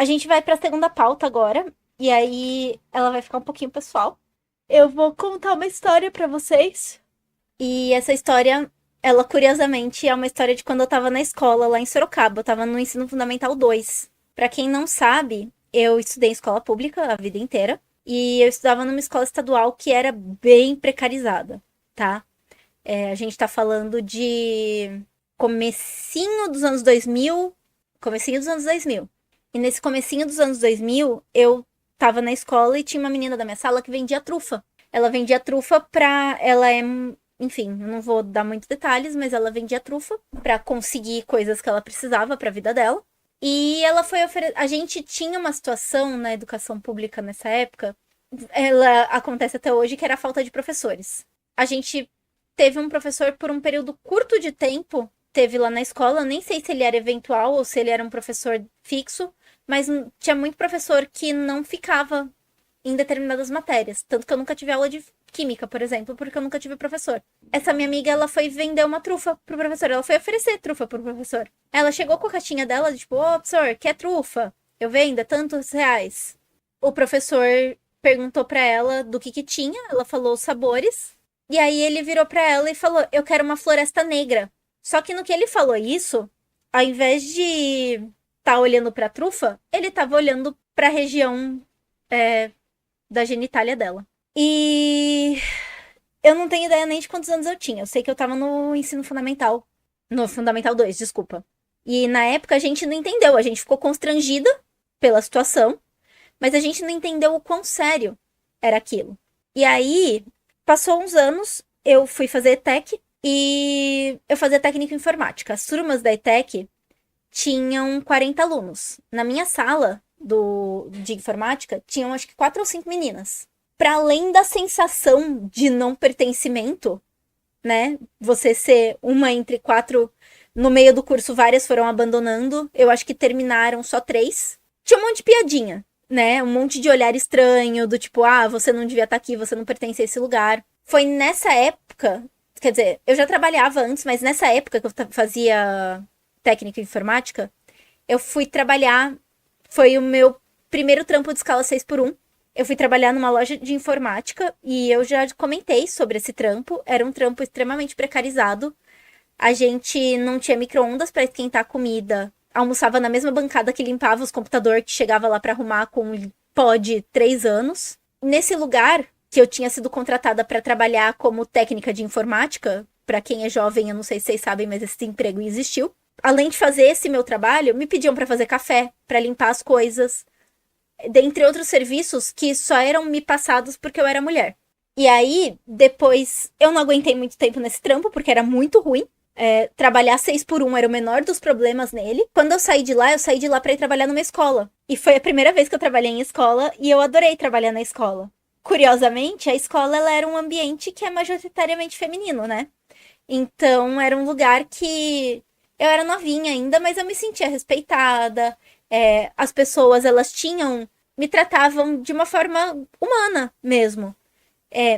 A gente vai pra segunda pauta agora, e aí ela vai ficar um pouquinho pessoal. Eu vou contar uma história pra vocês. E essa história, ela curiosamente é uma história de quando eu tava na escola lá em Sorocaba. Eu tava no ensino fundamental 2. Pra quem não sabe, eu estudei em escola pública a vida inteira. E eu estudava numa escola estadual que era bem precarizada, tá? A gente tá falando de comecinho dos anos 2000, comecinho dos anos 2000. E nesse comecinho dos anos 2000, eu tava na escola e tinha uma menina da minha sala que vendia trufa. Ela vendia trufa pra... Ela é... Enfim, eu não vou dar muitos detalhes, mas ela vendia trufa pra conseguir coisas que ela precisava pra vida dela. E ela foi A gente tinha uma situação na educação pública nessa época, ela acontece até hoje, que era a falta de professores. A gente teve um professor por um período curto de tempo, teve lá na escola, nem sei se ele era eventual ou se ele era um professor fixo, mas tinha muito professor que não ficava em determinadas matérias. Tanto que eu nunca tive aula de química, por exemplo, porque eu nunca tive professor. Essa minha amiga, ela foi vender uma trufa pro professor. Ela foi oferecer trufa pro professor. Ela chegou com a caixinha dela, tipo, ô, professor, quer trufa? Eu vendo, tantos reais. O professor perguntou pra ela do que tinha, ela falou os sabores. E aí ele virou pra ela e falou, eu quero uma floresta negra. Só que no que ele falou isso, ao invés de tá olhando pra trufa, ele tava olhando pra região da genitália dela. E eu não tenho ideia nem de quantos anos eu tinha. Eu sei que eu tava no ensino fundamental. No Fundamental 2, desculpa. E na época a gente não entendeu. A gente ficou constrangida pela situação. Mas a gente não entendeu o quão sério era aquilo. E aí, passou uns anos, eu fui fazer ETEC. E eu fazia técnico em informática. As turmas da ETEC tinham 40 alunos. Na minha sala de informática, tinham acho que 4 ou 5 meninas. Para além da sensação de não pertencimento, né? Você ser uma entre 4. No meio do curso, várias foram abandonando. Eu acho que terminaram só 3. Tinha um monte de piadinha, né? Um monte de olhar estranho, do tipo, ah, você não devia estar aqui, você não pertence a esse lugar. Foi nessa época, quer dizer, eu já trabalhava antes, mas nessa época que eu fazia técnica em informática, eu fui trabalhar, foi o meu primeiro trampo de escala 6x1. Eu fui trabalhar numa loja de informática e eu já comentei sobre esse trampo. Era um trampo extremamente precarizado. A gente não tinha micro-ondas para esquentar a comida. Almoçava na mesma bancada que limpava os computadores, que chegava lá para arrumar com pó de 3 anos. Nesse lugar, que eu tinha sido contratada para trabalhar como técnica de informática, para quem é jovem, eu não sei se vocês sabem, mas esse emprego existiu. Além de fazer esse meu trabalho, me pediam para fazer café, para limpar as coisas, dentre outros serviços que só eram me passados porque eu era mulher. E aí, depois, eu não aguentei muito tempo nesse trampo, porque era muito ruim. Trabalhar 6x1 era o menor dos problemas nele. Quando eu saí de lá pra ir trabalhar numa escola. E foi a primeira vez que eu trabalhei em escola, e eu adorei trabalhar na escola. Curiosamente, a escola ela era um ambiente que é majoritariamente feminino, né? Então, era um lugar que eu era novinha ainda, mas eu me sentia respeitada. As pessoas, elas me tratavam de uma forma humana mesmo.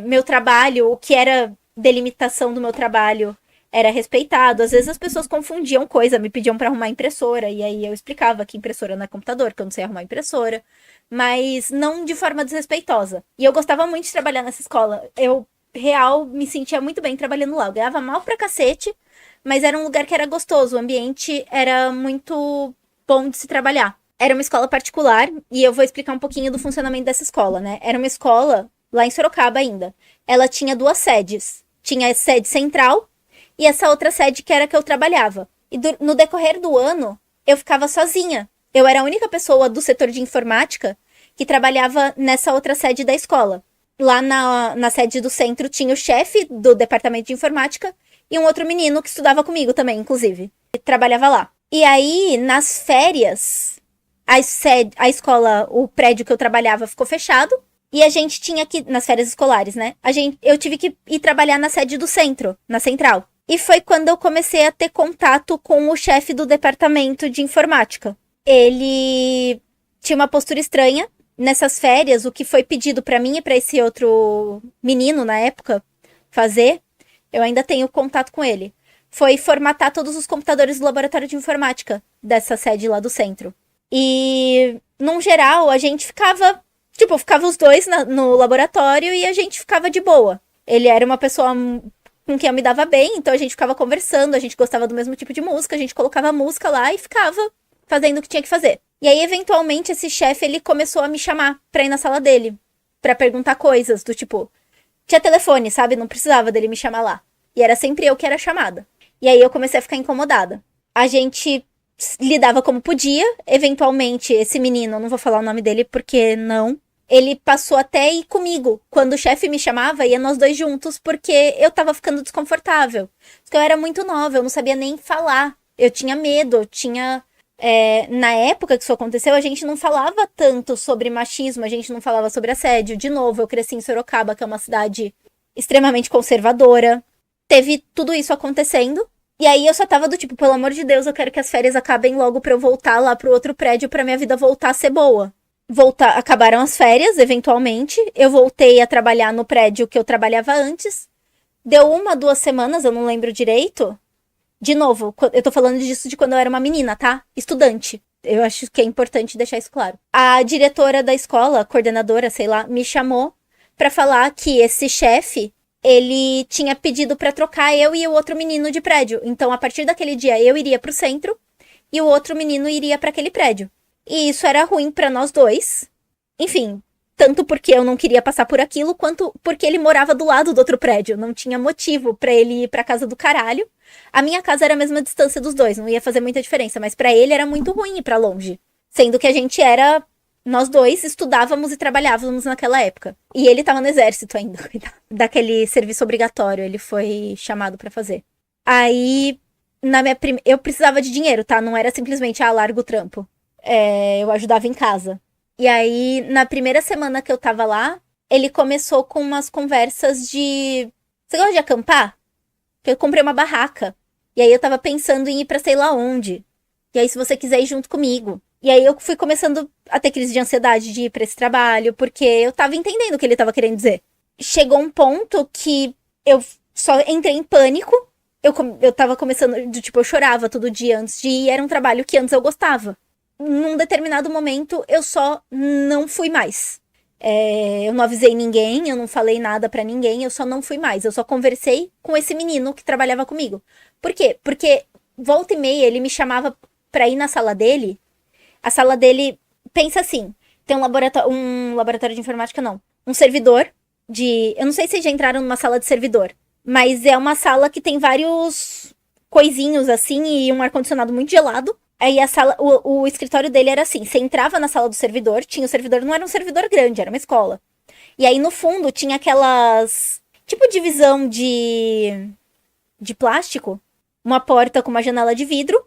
Meu trabalho, o que era delimitação do meu trabalho, era respeitado. Às vezes as pessoas confundiam coisa, me pediam para arrumar impressora, e aí eu explicava que impressora não é computador, que eu não sei arrumar impressora, mas não de forma desrespeitosa. E eu gostava muito de trabalhar nessa escola. Eu, real, me sentia muito bem trabalhando lá. Eu ganhava mal pra cacete, mas era um lugar que era gostoso, o ambiente era muito bom de se trabalhar. Era uma escola particular, e eu vou explicar um pouquinho do funcionamento dessa escola, né? Era uma escola lá em Sorocaba ainda. Ela tinha 2 sedes. Tinha a sede central e essa outra sede que era que eu trabalhava. E no decorrer do ano, eu ficava sozinha. Eu era a única pessoa do setor de informática que trabalhava nessa outra sede da escola. Lá na sede do centro tinha o chefe do departamento de informática e um outro menino que estudava comigo também, inclusive. E trabalhava lá. E aí, nas férias, a escola, o prédio que eu trabalhava ficou fechado. E a gente tinha que, nas férias escolares, né? Eu tive que ir trabalhar na sede do centro, na central. E foi quando eu comecei a ter contato com o chefe do departamento de informática. Ele tinha uma postura estranha. Nessas férias, o que foi pedido pra mim e pra esse outro menino na época fazer, eu ainda tenho contato com ele, foi formatar todos os computadores do laboratório de informática dessa sede lá do centro. E num geral, a gente ficava, tipo, ficava os dois no laboratório e a gente ficava de boa. Ele era uma pessoa com quem eu me dava bem, então a gente ficava conversando, a gente gostava do mesmo tipo de música, a gente colocava a música lá e ficava fazendo o que tinha que fazer. E aí, eventualmente, esse chefe, ele começou a me chamar pra ir na sala dele, pra perguntar coisas, do tipo, tinha telefone, sabe? Não precisava dele me chamar lá. E era sempre eu que era chamada. E aí eu comecei a ficar incomodada. A gente lidava como podia, eventualmente, esse menino, não vou falar o nome dele porque não, ele passou até ir comigo. Quando o chefe me chamava, ia nós dois juntos, porque eu tava ficando desconfortável. Porque eu era muito nova, eu não sabia nem falar. Eu tinha medo, eu tinha... na época que isso aconteceu, a gente não falava tanto sobre machismo, a gente não falava sobre assédio. De novo, eu cresci em Sorocaba, que é uma cidade extremamente conservadora. Teve tudo isso acontecendo. E aí eu só tava do tipo, pelo amor de Deus, eu quero que as férias acabem logo pra eu voltar lá pro outro prédio pra minha vida voltar a ser boa. Acabaram as férias, eventualmente. Eu voltei a trabalhar no prédio que eu trabalhava antes. Deu 1, 2 semanas, eu não lembro direito. De novo, eu tô falando disso de quando eu era uma menina, tá? Estudante. Eu acho que é importante deixar isso claro. A diretora da escola, coordenadora, sei lá, me chamou pra falar que esse chefe, ele tinha pedido pra trocar eu e o outro menino de prédio. Então, a partir daquele dia, eu iria pro centro e o outro menino iria pra aquele prédio. E isso era ruim pra nós dois. Enfim, tanto porque eu não queria passar por aquilo, quanto porque ele morava do lado do outro prédio. Não tinha motivo pra ele ir pra casa do caralho. A minha casa era a mesma distância dos dois, não ia fazer muita diferença, mas pra ele era muito ruim ir pra longe. Sendo que a gente era... Nós dois estudávamos e trabalhávamos naquela época. E ele tava no exército ainda, daquele serviço obrigatório, ele foi chamado pra fazer. Aí, eu precisava de dinheiro, tá? Não era simplesmente, larga o trampo. Eu ajudava em casa. E aí, na primeira semana que eu tava lá, ele começou com umas conversas de... Você gosta de acampar? Que eu comprei uma barraca. E aí eu tava pensando em ir pra sei lá onde. E aí, se você quiser ir junto comigo. E aí eu fui começando a ter crise de ansiedade de ir pra esse trabalho, porque eu tava entendendo o que ele tava querendo dizer. Chegou um ponto que eu só entrei em pânico. Eu tava começando, eu chorava todo dia antes de ir. Era um trabalho que antes eu gostava. Num determinado momento, eu só não fui mais. Eu não avisei ninguém, eu não falei nada pra ninguém, eu só não fui mais. Eu só conversei com esse menino que trabalhava comigo. Por quê? Porque volta e meia ele me chamava pra ir na sala dele. A sala dele, pensa assim, tem um laboratório de informática, não. Um servidor de... Eu não sei se vocês já entraram numa sala de servidor, mas é uma sala que tem vários coisinhos assim e um ar-condicionado muito gelado. Aí a sala, o escritório dele era assim, você entrava na sala do servidor, tinha o servidor, não era um servidor grande, era uma escola. E aí no fundo tinha aquelas, tipo divisão de plástico, uma porta com uma janela de vidro,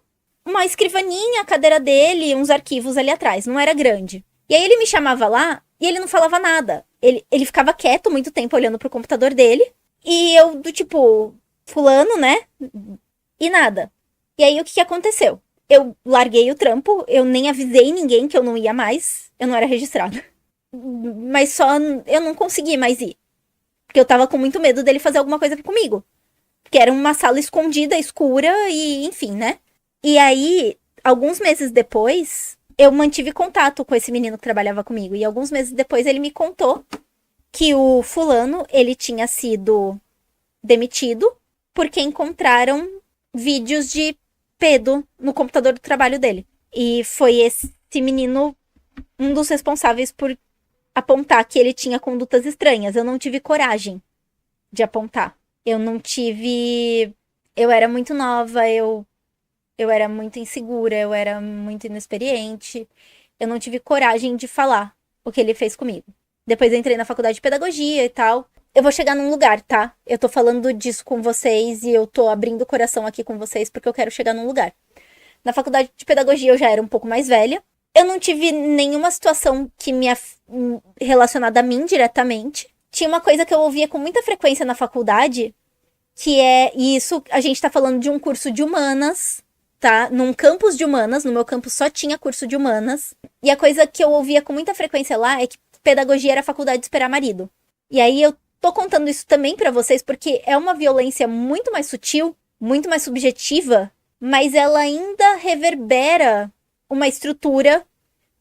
uma escrivaninha, a cadeira dele, uns arquivos ali atrás, não era grande. E aí ele me chamava lá e ele não falava nada. Ele ficava quieto muito tempo olhando pro computador dele, e eu do tipo, fulano, né? E nada. E aí o que aconteceu? Eu larguei o trampo, eu nem avisei ninguém que eu não ia mais. Eu não era registrada. Mas só eu não consegui mais ir. Porque eu tava com muito medo dele fazer alguma coisa comigo. Porque era uma sala escondida, escura e enfim, né? E aí, alguns meses depois, eu mantive contato com esse menino que trabalhava comigo. E alguns meses depois ele me contou que o fulano, ele tinha sido demitido porque encontraram vídeos de pedo no computador do trabalho dele. E foi esse menino um dos responsáveis por apontar que ele tinha condutas estranhas. Eu não tive coragem de apontar. Eu não tive... Eu era muito nova, eu era muito insegura, eu era muito inexperiente. Eu não tive coragem de falar o que ele fez comigo. Depois eu entrei na faculdade de pedagogia e tal. Eu vou chegar num lugar, tá? Eu tô falando disso com vocês e eu tô abrindo o coração aqui com vocês porque eu quero chegar num lugar. Na faculdade de pedagogia eu já era um pouco mais velha. Eu não tive nenhuma situação que me relacionada a mim diretamente. Tinha uma coisa que eu ouvia com muita frequência na faculdade, que é... E isso, a gente tá falando de um curso de humanas, tá? Num campus de humanas, no meu campus só tinha curso de humanas. E a coisa que eu ouvia com muita frequência lá é que pedagogia era a faculdade de esperar marido. E aí eu tô contando isso também pra vocês porque é uma violência muito mais sutil, muito mais subjetiva, mas ela ainda reverbera uma estrutura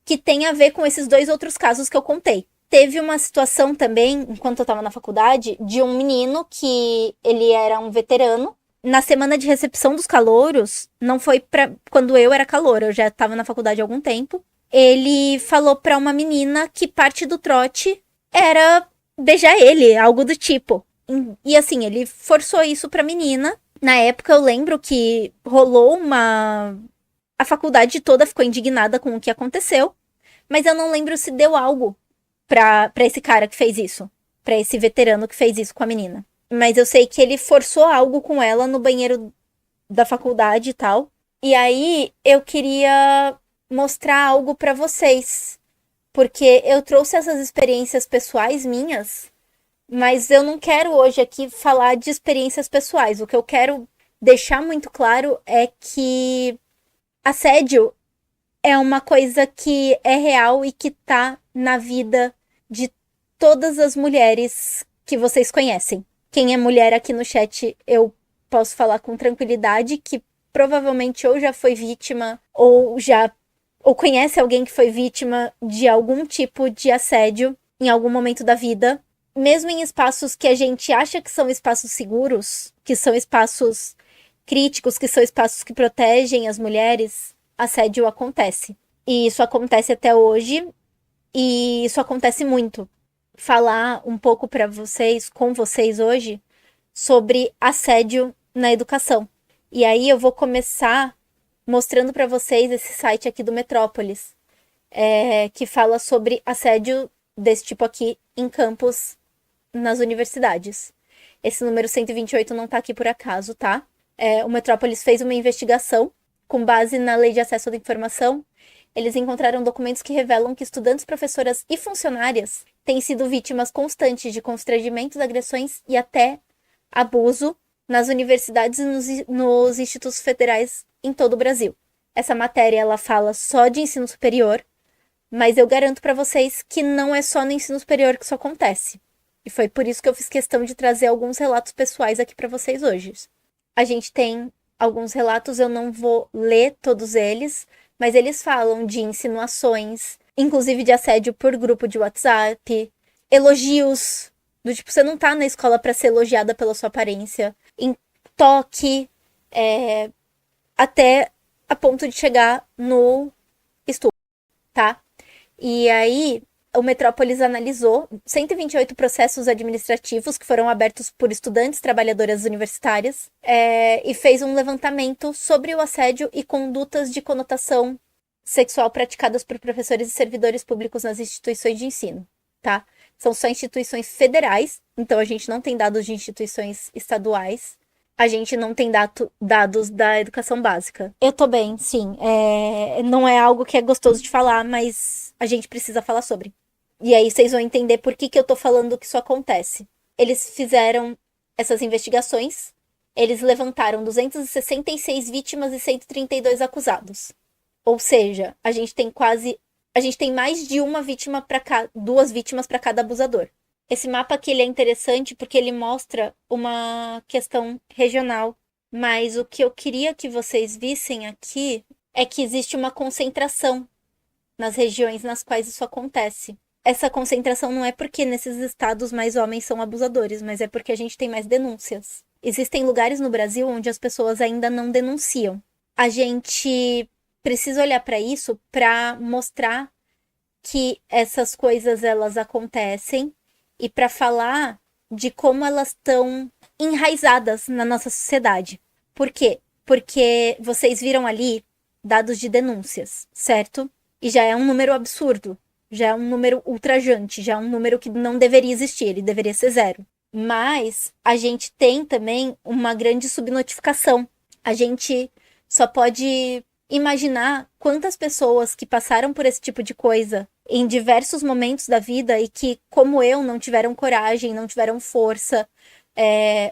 que tem a ver com esses 2 outros casos que eu contei. Teve uma situação também, enquanto eu tava na faculdade, de um menino que ele era um veterano. Na semana de recepção dos calouros, não foi quando eu era caloura, eu já tava na faculdade há algum tempo. Ele falou pra uma menina que parte do trote era beijar ele, algo do tipo. E assim, ele forçou isso pra menina. Na época eu lembro que rolou uma... A faculdade toda ficou indignada com o que aconteceu, mas eu não lembro se deu algo pra esse cara que fez isso, pra esse veterano que fez isso com a menina. Mas eu sei que ele forçou algo com ela no banheiro da faculdade e tal. E aí eu queria mostrar algo pra vocês, porque eu trouxe essas experiências pessoais minhas, mas eu não quero hoje aqui falar de experiências pessoais. O que eu quero deixar muito claro é que assédio é uma coisa que é real e que tá na vida de todas as mulheres que vocês conhecem. Quem é mulher aqui no chat, eu posso falar com tranquilidade que provavelmente ou já foi vítima ou conhece alguém que foi vítima de algum tipo de assédio em algum momento da vida, mesmo em espaços que a gente acha que são espaços seguros, que são espaços críticos, que são espaços que protegem as mulheres, assédio acontece. E isso acontece até hoje, e isso acontece muito. Falar um pouco para vocês, com vocês hoje, sobre assédio na educação. E aí eu vou começar mostrando para vocês esse site aqui do Metrópolis, que fala sobre assédio desse tipo aqui em campus nas universidades. Esse número 128 não tá aqui por acaso, tá? O Metrópolis fez uma investigação com base na Lei de Acesso à Informação. Eles encontraram documentos que revelam que estudantes, professoras e funcionárias têm sido vítimas constantes de constrangimentos, agressões e até abuso nas universidades e nos institutos federais em todo o Brasil. Essa matéria ela fala só de ensino superior, mas eu garanto para vocês que não é só no ensino superior que isso acontece. E foi por isso que eu fiz questão de trazer alguns relatos pessoais aqui para vocês hoje. A gente tem alguns relatos, eu não vou ler todos eles, mas eles falam de insinuações, inclusive de assédio por grupo de WhatsApp, elogios, do tipo, você não tá na escola para ser elogiada pela sua aparência, em toque, até a ponto de chegar no estupro, tá? E aí, o Metrópolis analisou 128 processos administrativos que foram abertos por estudantes, trabalhadoras universitárias, e fez um levantamento sobre o assédio e condutas de conotação sexual praticadas por professores e servidores públicos nas instituições de ensino, tá? São só instituições federais, então a gente não tem dados de instituições estaduais. A gente não tem dados da educação básica. Eu tô bem, sim. Não é algo que é gostoso de falar, mas a gente precisa falar sobre. E aí vocês vão entender por que eu tô falando que isso acontece. Eles fizeram essas investigações, eles levantaram 266 vítimas e 132 acusados. Ou seja, a gente tem mais de uma vítima para duas vítimas para cada abusador. Esse mapa aqui ele é interessante porque ele mostra uma questão regional, mas o que eu queria que vocês vissem aqui é que existe uma concentração nas regiões nas quais isso acontece. Essa concentração não é porque nesses estados mais homens são abusadores, mas é porque a gente tem mais denúncias. Existem lugares no Brasil onde as pessoas ainda não denunciam. A gente precisa olhar para isso para mostrar que essas coisas elas acontecem e para falar de como elas estão enraizadas na nossa sociedade. Por quê? Porque vocês viram ali dados de denúncias, certo? E já é um número absurdo, já é um número ultrajante, já é um número que não deveria existir, ele deveria ser 0. Mas a gente tem também uma grande subnotificação. A gente só pode imaginar quantas pessoas que passaram por esse tipo de coisa em diversos momentos da vida e que, como eu, não tiveram coragem, não tiveram força,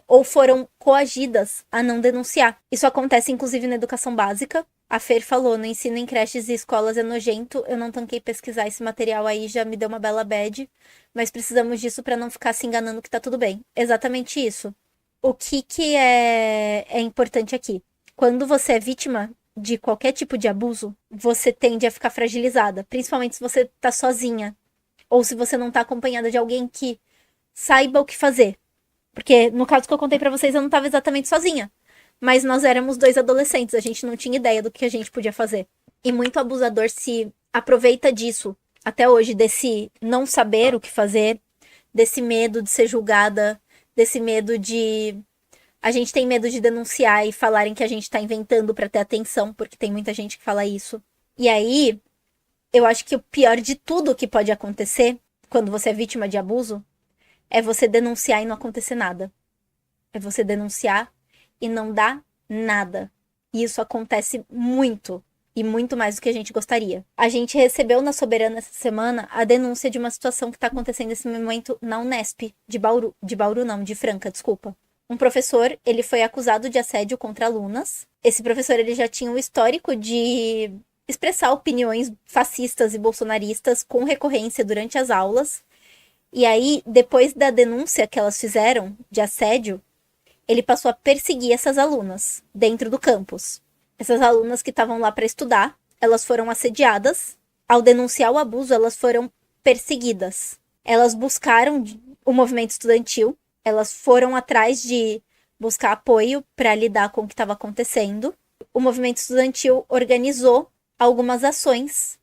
ou foram coagidas a não denunciar. Isso acontece, inclusive, na educação básica. A Fer falou, no ensino em creches e escolas é nojento. Eu não tanquei pesquisar esse material aí, já me deu uma bela bad. Mas precisamos disso para não ficar se enganando que tá tudo bem. Exatamente isso. O que é importante aqui? Quando você é vítima de qualquer tipo de abuso, você tende a ficar fragilizada, principalmente se você tá sozinha ou se você não tá acompanhada de alguém que saiba o que fazer. Porque no caso que eu contei pra vocês, eu não tava exatamente sozinha, mas nós éramos dois adolescentes, a gente não tinha ideia do que a gente podia fazer. E muito abusador se aproveita disso até hoje, desse não saber o que fazer, desse medo de ser julgada, desse medo de a gente tem medo de denunciar e falarem que a gente tá inventando pra ter atenção, porque tem muita gente que fala isso. E aí, eu acho que o pior de tudo que pode acontecer quando você é vítima de abuso é você denunciar e não acontecer nada. É você denunciar e não dar nada. E isso acontece muito. E muito mais do que a gente gostaria. A gente recebeu na Soberana essa semana a denúncia de uma situação que tá acontecendo nesse momento na Unesp de Bauru. De Bauru não, de Franca, desculpa. Um professor, ele foi acusado de assédio contra alunas. Esse professor, ele já tinha um histórico de expressar opiniões fascistas e bolsonaristas com recorrência durante as aulas. E aí, depois da denúncia que elas fizeram de assédio, ele passou a perseguir essas alunas dentro do campus. Essas alunas que estavam lá para estudar, elas foram assediadas. Ao denunciar o abuso, elas foram perseguidas. Elas buscaram o movimento estudantil, elas foram atrás de buscar apoio para lidar com o que estava acontecendo. O movimento estudantil organizou algumas ações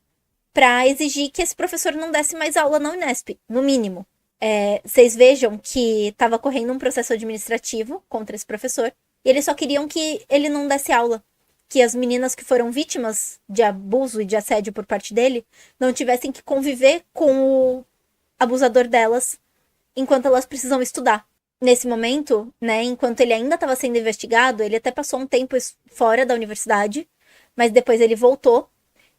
para exigir que esse professor não desse mais aula na Unesp, no mínimo. Vocês vejam que estava correndo um processo administrativo contra esse professor e eles só queriam que ele não desse aula. Que as meninas que foram vítimas de abuso e de assédio por parte dele não tivessem que conviver com o abusador delas enquanto elas precisam estudar. Nesse momento, né, enquanto ele ainda estava sendo investigado, ele até passou um tempo fora da universidade, mas depois ele voltou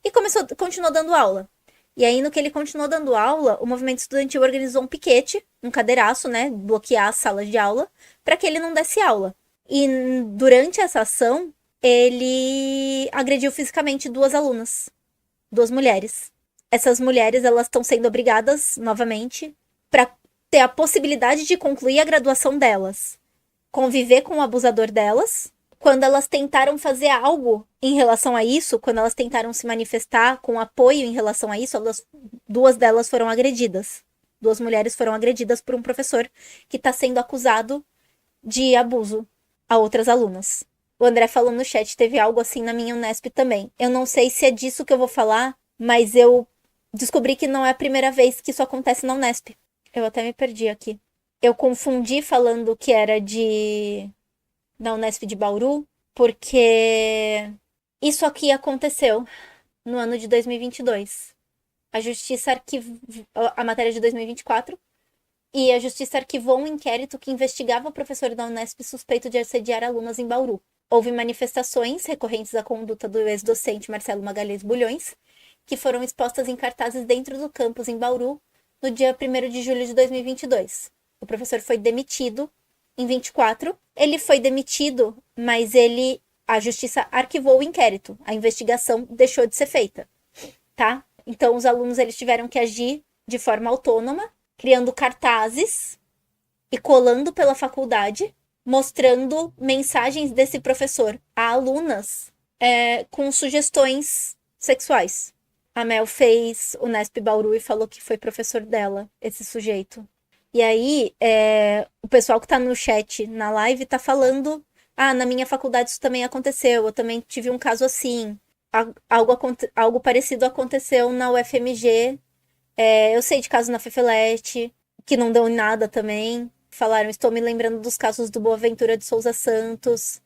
e continuou dando aula. E aí, no que ele continuou dando aula, o movimento estudantil organizou um piquete, um cadeiraço, né, bloquear as salas de aula, para que ele não desse aula. E durante essa ação, ele agrediu fisicamente duas alunas, duas mulheres. Essas mulheres, elas estão sendo obrigadas, novamente, para ter a possibilidade de concluir a graduação delas, conviver com o abusador delas. Quando elas tentaram fazer algo em relação a isso, quando elas tentaram se manifestar com apoio em relação a isso, duas delas foram agredidas. Duas mulheres foram agredidas por um professor que está sendo acusado de abuso a outras alunas. O André falou no chat, teve algo assim na minha Unesp também. Eu não sei se é disso que eu vou falar, mas eu descobri que não é a primeira vez que isso acontece na Unesp. Eu até me perdi aqui. Eu confundi falando que era da Unesp de Bauru, porque isso aqui aconteceu no ano de 2022. A Justiça arquivou a matéria de 2024 e a Justiça arquivou um inquérito que investigava o professor da Unesp suspeito de assediar alunas em Bauru. Houve manifestações recorrentes à conduta do ex-docente Marcelo Magalhães Bulhões, que foram expostas em cartazes dentro do campus em Bauru no dia 1º de julho de 2022. O professor foi demitido em 24. Ele foi demitido, mas a justiça arquivou o inquérito. A investigação deixou de ser feita, tá? Então, os alunos eles tiveram que agir de forma autônoma, criando cartazes e colando pela faculdade, mostrando mensagens desse professor a alunas com sugestões sexuais. A Mel fez o Unesp Bauru e falou que foi professor dela, esse sujeito. E aí, o pessoal que tá no chat, na live, tá falando: na minha faculdade isso também aconteceu, eu também tive um caso assim. Algo parecido aconteceu na UFMG. Eu sei de casos na Fefelete, que não deu em nada também. Falaram, estou me lembrando dos casos do Boaventura de Souza Santos.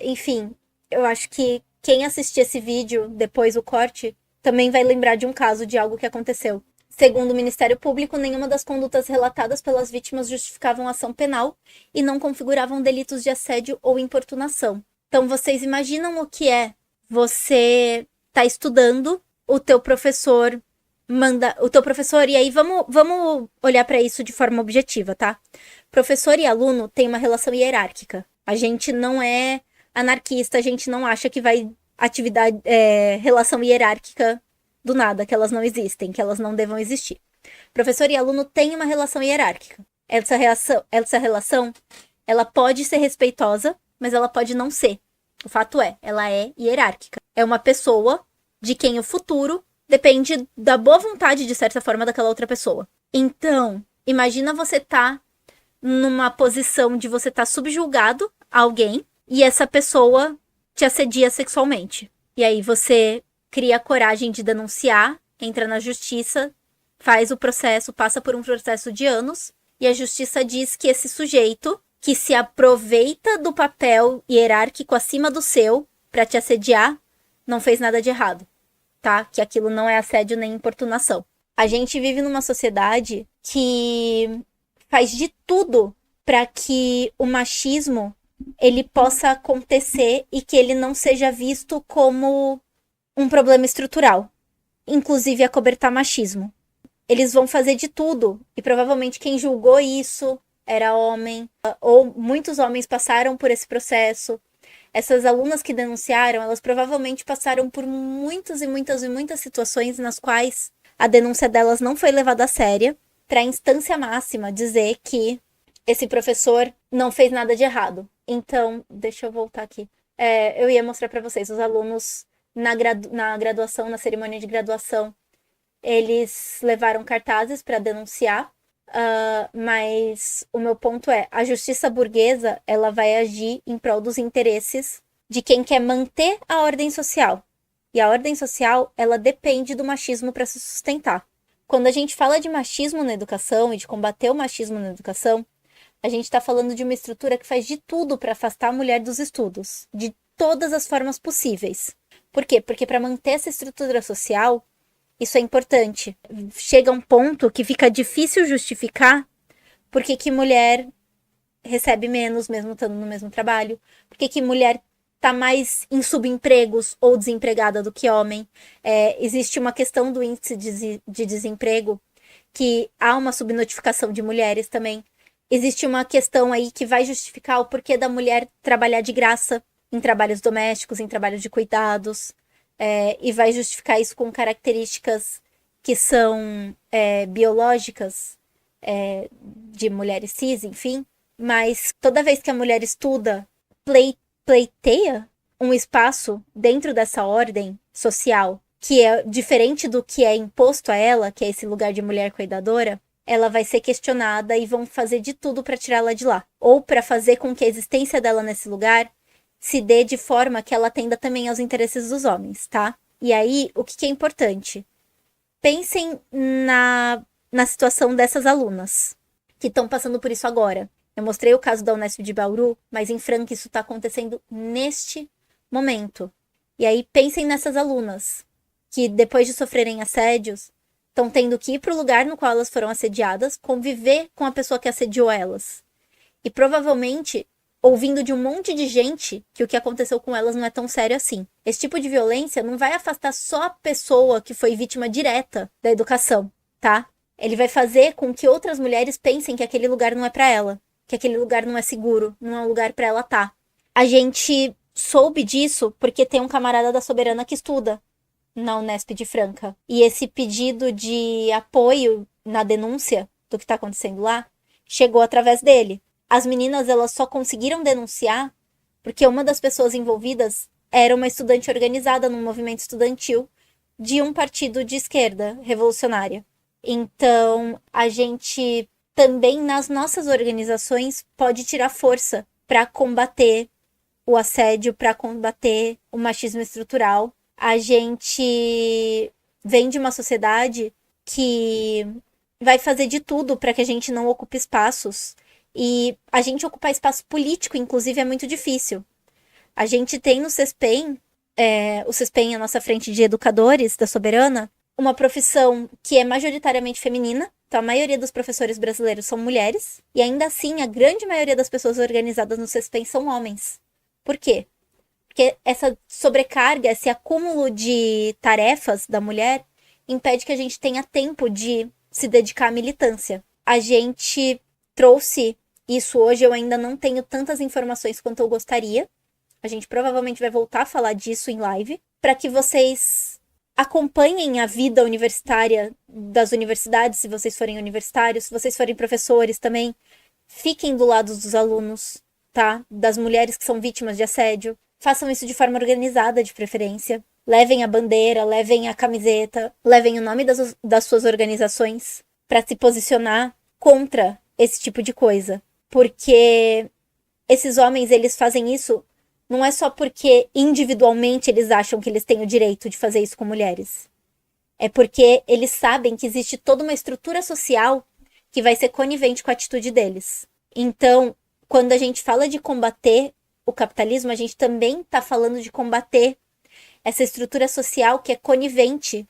Enfim, eu acho que quem assistir esse vídeo, depois o corte, também vai lembrar de um caso de algo que aconteceu. Segundo o Ministério Público, nenhuma das condutas relatadas pelas vítimas justificavam ação penal e não configuravam delitos de assédio ou importunação. Então, vocês imaginam o que é você tá estudando, o teu professor e aí vamos olhar para isso de forma objetiva, tá? Professor e aluno tem uma relação hierárquica. A gente não é anarquista, a gente não acha que vai relação hierárquica do nada, que elas não existem, que elas não devam existir. Professor e aluno têm uma relação hierárquica. Essa relação, ela pode ser respeitosa, mas ela pode não ser. O fato é, ela é hierárquica. É uma pessoa de quem o futuro depende da boa vontade, de certa forma, daquela outra pessoa. Então, imagina você tá numa posição de você estar subjugado a alguém e essa pessoa te assedia sexualmente. E aí você cria a coragem de denunciar, entra na justiça, faz o processo, passa por um processo de anos e a justiça diz que esse sujeito que se aproveita do papel hierárquico acima do seu para te assediar não fez nada de errado, tá? Que aquilo não é assédio nem importunação. A gente vive numa sociedade que faz de tudo para que o machismo ele possa acontecer e que ele não seja visto como um problema estrutural, inclusive acobertar machismo. Eles vão fazer de tudo, e provavelmente quem julgou isso era homem, ou muitos homens passaram por esse processo. Essas alunas que denunciaram, elas provavelmente passaram por muitas e muitas e muitas situações nas quais a denúncia delas não foi levada a sério, para a instância máxima dizer que esse professor não fez nada de errado. Então, deixa eu voltar aqui. Eu ia mostrar para vocês, os alunos na graduação, na cerimônia de graduação, eles levaram cartazes para denunciar, mas o meu ponto é, a justiça burguesa, ela vai agir em prol dos interesses de quem quer manter a ordem social. E a ordem social, ela depende do machismo para se sustentar. Quando a gente fala de machismo na educação e de combater o machismo na educação, a gente está falando de uma estrutura que faz de tudo para afastar a mulher dos estudos, de todas as formas possíveis. Por quê? Porque para manter essa estrutura social, isso é importante. Chega um ponto que fica difícil justificar por que mulher recebe menos, mesmo estando no mesmo trabalho, por que mulher está mais em subempregos ou desempregada do que homem. Existe uma questão do índice de desemprego, que há uma subnotificação de mulheres também. Existe uma questão aí que vai justificar o porquê da mulher trabalhar de graça em trabalhos domésticos, em trabalhos de cuidados, e vai justificar isso com características que são biológicas, de mulheres cis, enfim. Mas toda vez que a mulher estuda, pleiteia um espaço dentro dessa ordem social que é diferente do que é imposto a ela, que é esse lugar de mulher cuidadora, ela vai ser questionada e vão fazer de tudo para tirá-la de lá. Ou para fazer com que a existência dela nesse lugar se dê de forma que ela atenda também aos interesses dos homens, tá? E aí, o que é importante? Pensem na situação dessas alunas que estão passando por isso agora. Eu mostrei o caso da Unesp de Bauru, mas em Franca isso está acontecendo neste momento. E aí, pensem nessas alunas que, depois de sofrerem assédios, estão tendo que ir para o lugar no qual elas foram assediadas, conviver com a pessoa que assediou elas. E provavelmente ouvindo de um monte de gente que o que aconteceu com elas não é tão sério assim. Esse tipo de violência não vai afastar só a pessoa que foi vítima direta da educação, tá? Ele vai fazer com que outras mulheres pensem que aquele lugar não é para ela, que aquele lugar não é seguro, não é um lugar para ela estar. A gente soube disso porque tem um camarada da Soberana que estuda na Unesp de Franca. E esse pedido de apoio na denúncia do que está acontecendo lá chegou através dele. As meninas, elas só conseguiram denunciar porque uma das pessoas envolvidas era uma estudante organizada num movimento estudantil de um partido de esquerda revolucionária. Então, a gente também, nas nossas organizações, pode tirar força para combater o assédio, para combater o machismo estrutural. A gente vem de uma sociedade que vai fazer de tudo para que a gente não ocupe espaços. E a gente ocupar espaço político, inclusive, é muito difícil. A gente tem no CESPEM, o CESPEM é a nossa frente de educadores da Soberana, uma profissão que é majoritariamente feminina. Então, a maioria dos professores brasileiros são mulheres. E ainda assim, a grande maioria das pessoas organizadas no CESPEM são homens. Por quê? Porque essa sobrecarga, esse acúmulo de tarefas da mulher impede que a gente tenha tempo de se dedicar à militância. A gente trouxe isso hoje, eu ainda não tenho tantas informações quanto eu gostaria. A gente provavelmente vai voltar a falar disso em live, para que vocês acompanhem a vida universitária das universidades, se vocês forem universitários, se vocês forem professores também, fiquem do lado dos alunos, tá? Das mulheres que são vítimas de assédio. façam isso de forma organizada, de preferência. Levem a bandeira, levem a camiseta, levem o nome das suas organizações para se posicionar contra esse tipo de coisa. Porque esses homens, eles fazem isso não é só porque individualmente eles acham que eles têm o direito de fazer isso com mulheres. É porque eles sabem que existe toda uma estrutura social que vai ser conivente com a atitude deles. Então, quando a gente fala de combater o capitalismo, a gente também está falando de combater essa estrutura social que é conivente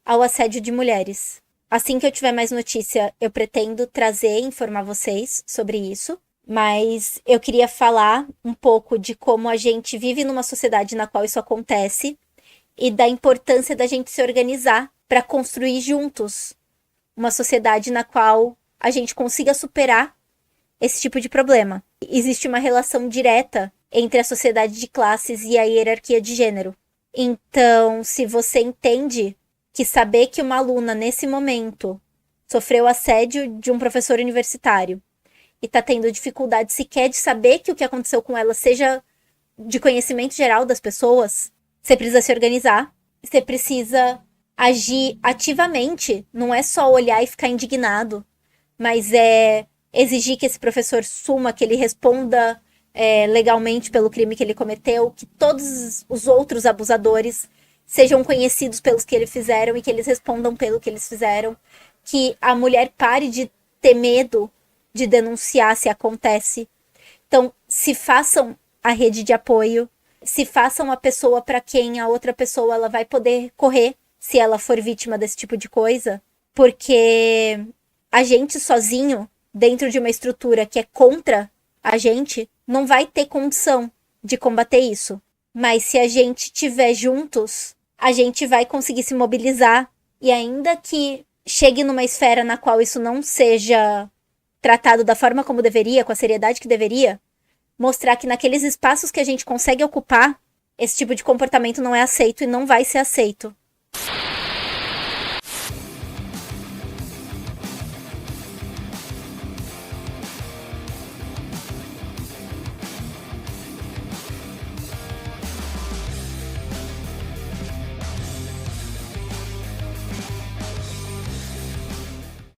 ao assédio de mulheres. Assim que eu tiver mais notícia, eu pretendo trazer e informar vocês sobre isso. Mas eu queria falar um pouco de como a gente vive numa sociedade na qual isso acontece e da importância da gente se organizar para construir juntos uma sociedade na qual a gente consiga superar esse tipo de problema. Existe uma relação direta entre a sociedade de classes e a hierarquia de gênero. Então, se você entende que saber que uma aluna, nesse momento, sofreu assédio de um professor universitário e tá tendo dificuldade sequer de saber que o que aconteceu com ela seja de conhecimento geral das pessoas, você precisa se organizar, você precisa agir ativamente, não é só olhar e ficar indignado, mas é exigir que esse professor suma, que ele responda legalmente pelo crime que ele cometeu, que todos os outros abusadores sejam conhecidos pelos que eles fizeram e que eles respondam pelo que eles fizeram, que a mulher pare de ter medo de denunciar se acontece. Então, se façam a rede de apoio, se façam a pessoa para quem a outra pessoa ela vai poder correr se ela for vítima desse tipo de coisa, porque a gente sozinho, dentro de uma estrutura que é contra a gente, não vai ter condição de combater isso. Mas se a gente estiver juntos, a gente vai conseguir se mobilizar e ainda que chegue numa esfera na qual isso não seja tratado da forma como deveria, com a seriedade que deveria, mostrar que naqueles espaços que a gente consegue ocupar, esse tipo de comportamento não é aceito e não vai ser aceito.